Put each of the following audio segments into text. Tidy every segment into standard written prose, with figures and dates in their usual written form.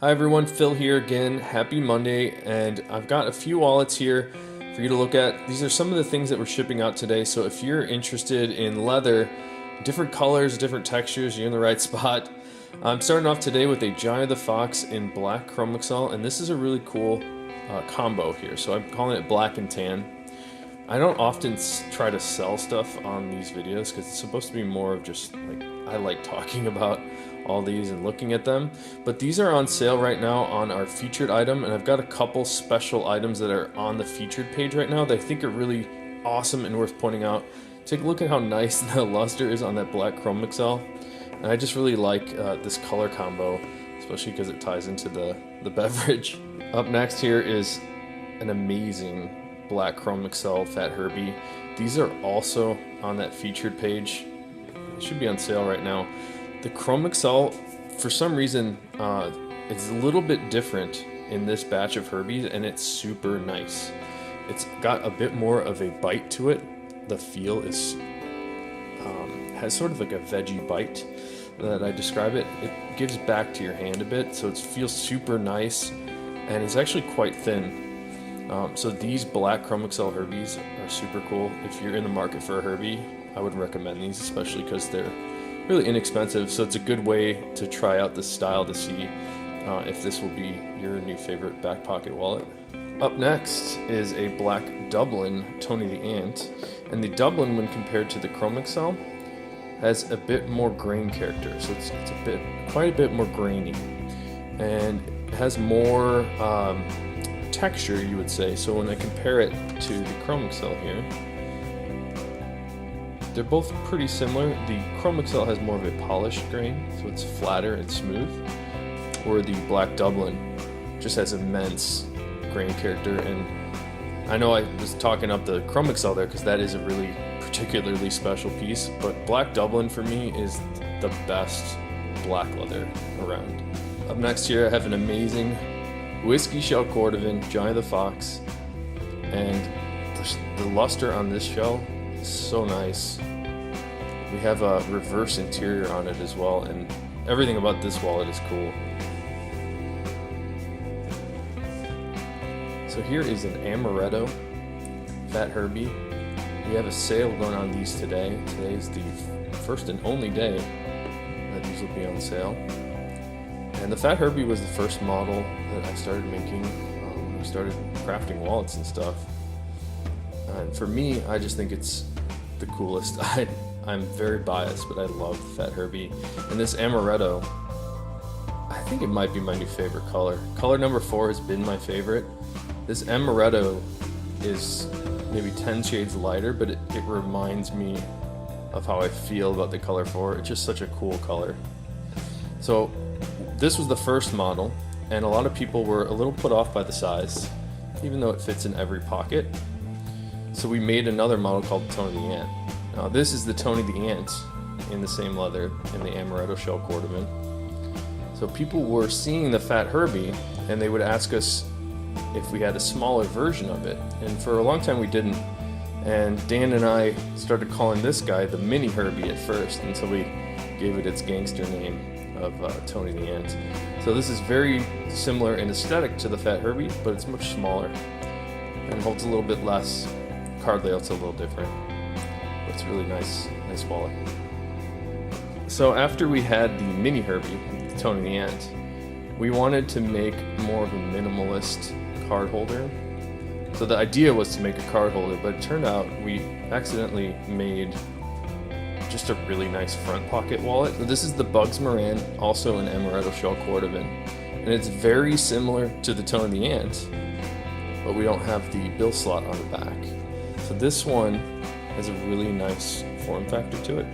Hi everyone, Phil here again. Happy Monday, and I've got a few wallets here for you to look at. These are some of the things that we're shipping out today, so if you're interested in leather, different colors, different textures, you're in the right spot. I'm starting off today with a Johnny the Fox in black chrome Excel, and this is a really cool combo here, so I'm calling it black and tan. I don't often try to sell stuff on these videos because it's supposed to be more of just like I like talking about all these and looking at them, but these are on sale right now on our featured item, and I've got a couple special items that are on the featured page right now that I think are really awesome and worth pointing out. Take a look at how nice the luster is on that black chrome Excel, and I just really like this color combo, especially because it ties into the beverage. Up next here is an amazing black chrome Excel Fat Herbie. These are also on that featured page. It should be on sale right now. The chrome Excel, for some reason, it's a little bit different in this batch of Herbies, and it's super nice. It's got a bit more of a bite to it. The feel is has sort of like a veggie bite that I describe it. It gives back to your hand a bit, so it feels super nice, and it's actually quite thin. So these black chrome Excel Herbies are super cool. If you're in the market for a Herbie, I would recommend these, especially because they're really inexpensive, so it's a good way to try out the style to see if this will be your new favorite back pocket wallet. Up next is a black Dublin Tony the Ant, and the Dublin, when compared to the chrome Excel, has a bit more grain character, so it's quite a bit more grainy, and it has more texture, you would say. So when I compare it to the chrome Excel here, they're both pretty similar. The chrome Excel has more of a polished grain, so it's flatter and smooth, where the black Dublin just has immense grain character. And I know I was talking up the chrome Excel there because that is a really particularly special piece, but black Dublin for me is the best black leather around. Up next here I have an amazing whiskey shell Cordovan Johnny the Fox, and the luster on this shell, so nice. We have a reverse interior on it as well, and everything about this wallet is cool. So here is an Amaretto Fat Herbie. We have a sale going on these today. Today is the first and only day that these will be on sale. And the Fat Herbie was the first model that I started making when we started crafting wallets and stuff. And for me, I just think it's the coolest. I'm very biased, but I love the Fat Herbie. And this Amaretto, I think it might be my new favorite color. Color number 4 has been my favorite. This Amaretto is maybe 10 shades lighter, but it reminds me of how I feel about the color 4. It's just such a cool color. So this was the first model, and a lot of people were a little put off by the size, even though it fits in every pocket. So we made another model called Tony the Ant. Now this is the Tony the Ant in the same leather in the Amaretto shell Cordovan. So people were seeing the Fat Herbie and they would ask us if we had a smaller version of it. And for a long time we didn't. And Dan and I started calling this guy the Mini Herbie at first until we gave it its gangster name of Tony the Ant. So this is very similar in aesthetic to the Fat Herbie, but it's much smaller and holds a little bit less. Card layout's a little different, but it's really nice wallet. So after we had the Mini Herbie, the Tony the Ant, we wanted to make more of a minimalist card holder. So the idea was to make a card holder, but it turned out we accidentally made just a really nice front pocket wallet. So this is the Bugs Moran, also an Amaretto shell Cordovan, and it's very similar to the Tony the Ant, but we don't have the bill slot on the back. So this one has a really nice form factor to it.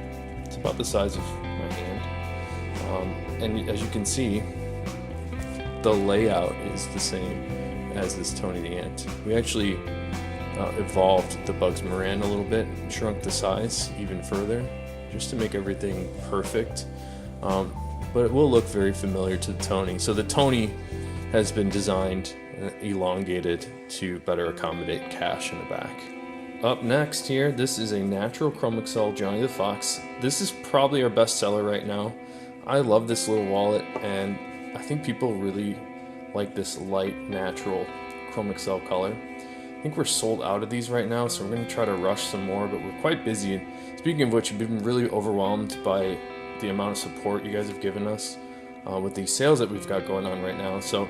It's about the size of my hand. And as you can see, the layout is the same as this Tony the Ant. We actually evolved the Bugs Moran a little bit, shrunk the size even further, just to make everything perfect. But it will look very familiar to the Tony. So the Tony has been designed and elongated to better accommodate cash in the back. Up next here, this is a natural chrome Excel Johnny the Fox. This is probably our best seller right now. I love this little wallet, and I think people really like this light, natural Chrome Excel color. I think we're sold out of these right now, so we're going to try to rush some more, but we're quite busy. And speaking of which, we've been really overwhelmed by the amount of support you guys have given us with these sales that we've got going on right now. So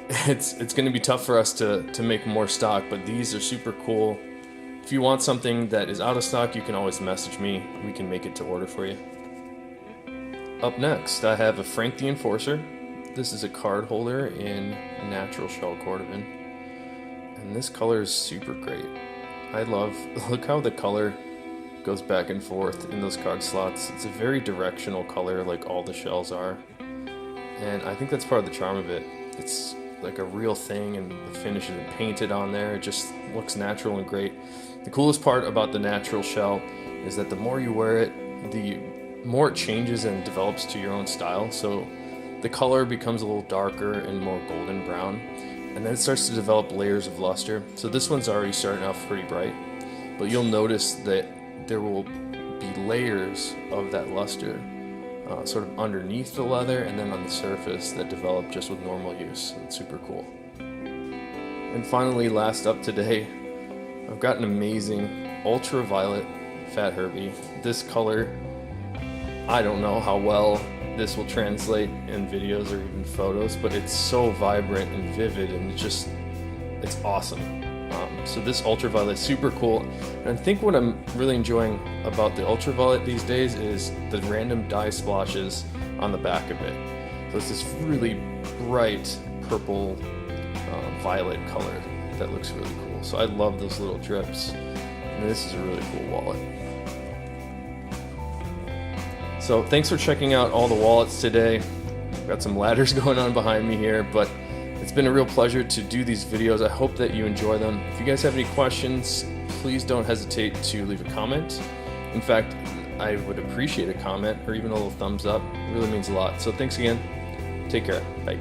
it's going to be tough for us to make more stock, but these are super cool. If you want something that is out of stock, you can always message me. We can make it to order for you. Up next, I have a Frank the Enforcer. This is a card holder in natural shell Cordovan. And this color is super great. Look how the color goes back and forth in those card slots. It's a very directional color like all the shells are. And I think that's part of the charm of it. It's like a real thing, and the finish isn't painted on there. It just looks natural and great. The coolest part about the natural shell is that the more you wear it, the more it changes and develops to your own style. So the color becomes a little darker and more golden brown, and then it starts to develop layers of luster. So this one's already starting off pretty bright, but you'll notice that there will be layers of that luster sort of underneath the leather and then on the surface that develop just with normal use. It's super cool. And finally, last up today, I've got an amazing ultraviolet Fat Herbie. This color, I don't know how well this will translate in videos or even photos, but it's so vibrant and vivid, and it's awesome. So this ultraviolet is super cool, and I think what I'm really enjoying about the ultraviolet these days is the random dye splashes on the back of it. So it's this really bright purple violet color that looks really cool. So I love those little drips, and this is a really cool wallet. So thanks for checking out all the wallets today. I've got some ladders going on behind me here, but it's been a real pleasure to do these videos. I hope that you enjoy them. If you guys have any questions, please don't hesitate to leave a comment. In fact, I would appreciate a comment or even a little thumbs up. It really means a lot. So thanks again. Take care. Bye.